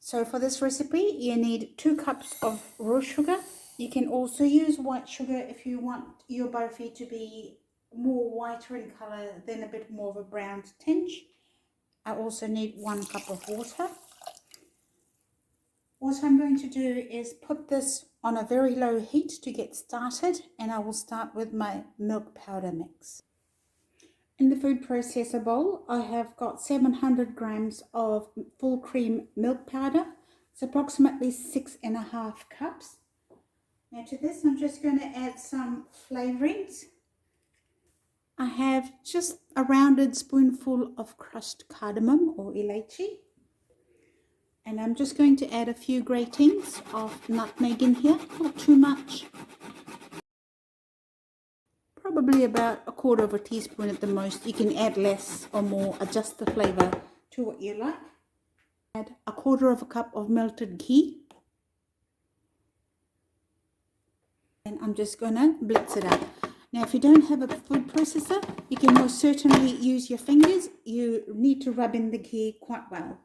So for this recipe, you need 2 cups of raw sugar. You can also use white sugar if you want your burfi to be more whiter in color than a bit more of a brown tinge. I also need 1 cup of water. What I'm going to do is put this on a very low heat to get started, and I will start with my milk powder mix. In the food processor bowl, I have got 700 grams of full cream milk powder. It's approximately 6.5 cups. Now to this, I'm just going to add some flavorings. I have just a rounded spoonful of crushed cardamom or elaichi. And I'm just going to add a few gratings of nutmeg in here, not too much. Probably about 1/4 teaspoon at the most. You can add less or more, adjust the flavor to what you like. Add 1/4 cup of melted ghee. And I'm just going to blitz it up. Now, if you don't have a food processor, you can most certainly use your fingers. You need to rub in the ghee quite well.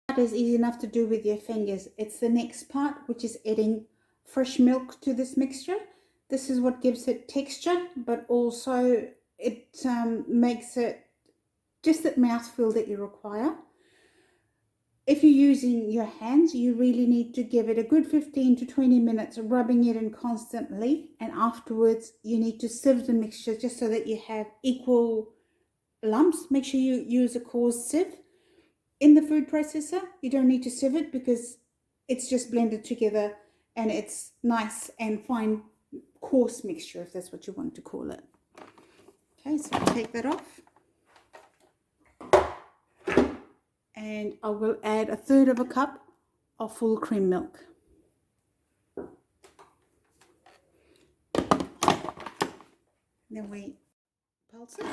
That is easy enough to do with your fingers. It's the next part, which is adding fresh milk to this mixture. This is what gives it texture, but also it makes it just that mouthfeel that you require. If you're using your hands, you really need to give it a good 15 to 20 minutes, rubbing it in constantly. And afterwards, you need to sieve the mixture just so that you have equal lumps. Make sure you use a coarse sieve. In the food processor, you don't need to sieve it because it's just blended together and it's nice and fine, coarse mixture, if that's what you want to call it. Okay, so I'll take that off. And I will add 1/3 cup of full cream milk. Then we pulse it.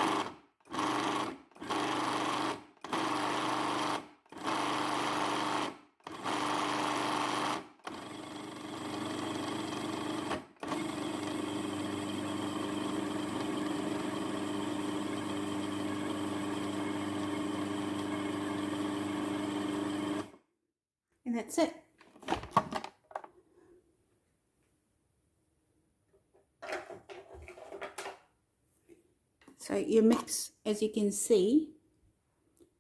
And that's it. So your mix, as you can see,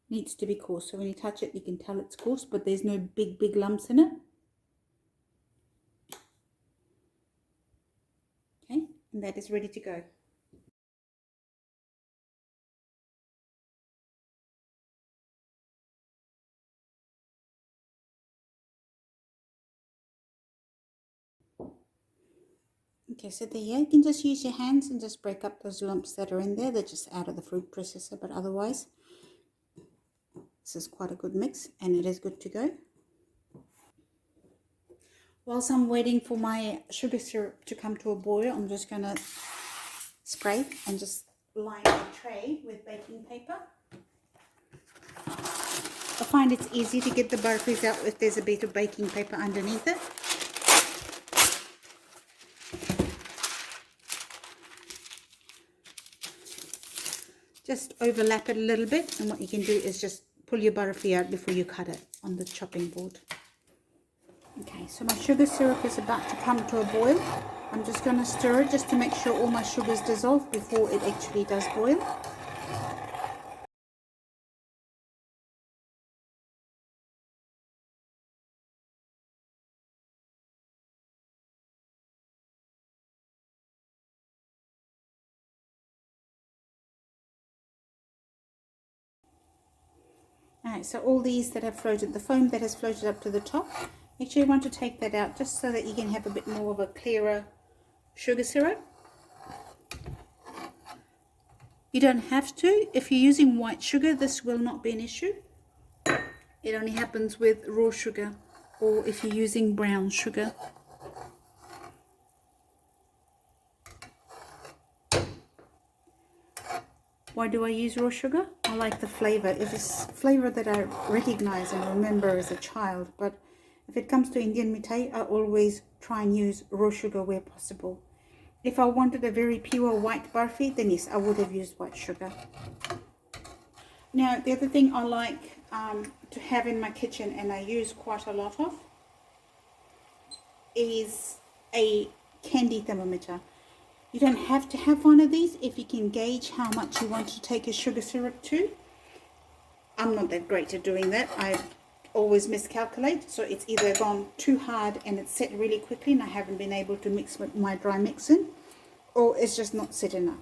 needs to be coarse. So when you touch it, you can tell it's coarse, but there's no big lumps in it. Okay, and that is ready to go. Okay, so there you can just use your hands and just break up those lumps that are in there. They're just out of the food processor, but otherwise, this is quite a good mix and it is good to go. Whilst I'm waiting for my sugar syrup to come to a boil, I'm just going to spray and just line the tray with baking paper. I find it's easy to get the burfis out if there's a bit of baking paper underneath it. Just overlap it a little bit, and what you can do is just pull your burfi out before you cut it on the chopping board. Okay, so my sugar syrup is about to come to a boil. I'm just going to stir it just to make sure all my sugars dissolve before it actually does boil. Alright, so all these that have floated, the foam that has floated up to the top, make sure you want to take that out just so that you can have a bit more of a clearer sugar syrup. You don't have to. If you're using white sugar, this will not be an issue. It only happens with raw sugar or if you're using brown sugar. Why do I use raw sugar? I like the flavor. It is flavor that I recognize and remember as a child. But if it comes to Indian mithai, I always try and use raw sugar where possible. If I wanted a very pure white burfi, then yes, I would have used white sugar. Now, the other thing I like to have in my kitchen, and I use quite a lot of, is a candy thermometer. You don't have to have one of these if you can gauge how much you want to take a sugar syrup to. I'm not that great at doing that. I always miscalculate, so it's either gone too hard and it's set really quickly and I haven't been able to mix with my dry mix in, or it's just not set enough.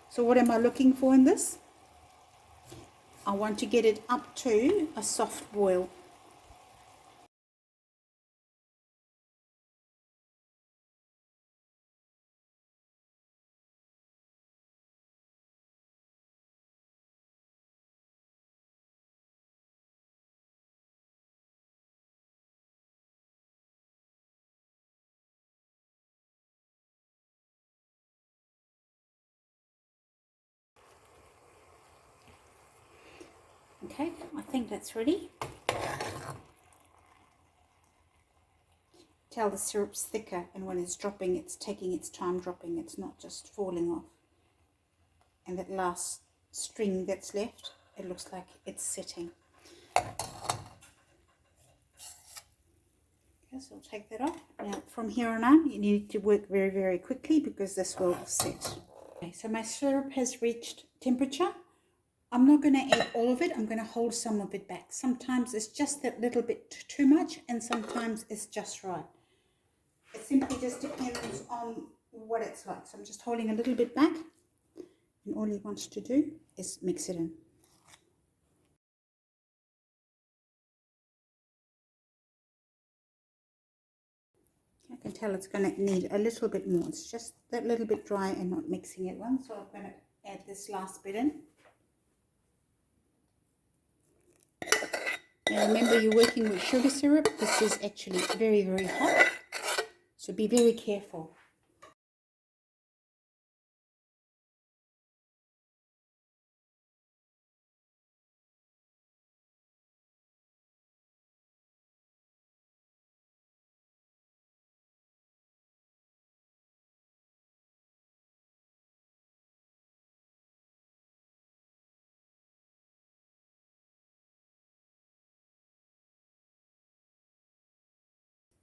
So what am I looking for in this? I want to get it up to a soft boil. Okay, I think that's ready. Tell the syrup's thicker, and when it's dropping, it's taking its time dropping. It's not just falling off. And that last string that's left, it looks like it's setting. Okay, so I'll take that off. Now, from here on out, you need to work very, very quickly because this will set. Okay, so my syrup has reached temperature. I'm not going to add all of it. I'm going to hold some of it back. Sometimes it's just that little bit too much, and sometimes it's just right. It simply just depends on what it's like. So I'm just holding a little bit back, and all he wants to do is mix it in. I can tell it's going to need a little bit more. It's just that little bit dry and not mixing it well. So I'm going to add this last bit in. Now remember, you're working with sugar syrup. This is actually very, very hot. So be very careful.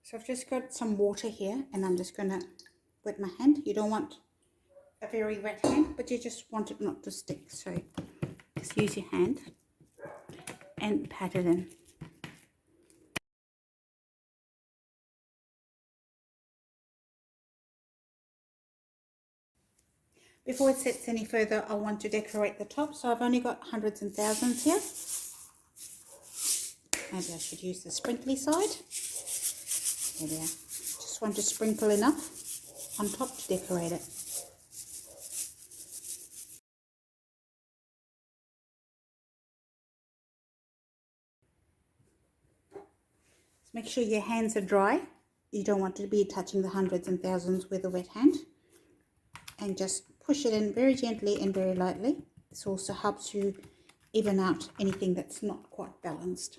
So I've just got some water here, and I'm just going to wet my hand. You don't want a very wet hand, but you just want it not to stick. So just use your hand and pat it in. Before it sets any further, I want to decorate the top. So I've only got hundreds and thousands here. Maybe I should use the sprinkly side. There we are. Just want to sprinkle enough on top to decorate it. So make sure your hands are dry. You don't want to be touching the hundreds and thousands with a wet hand. And just push it in very gently and very lightly. This also helps you even out anything that's not quite balanced.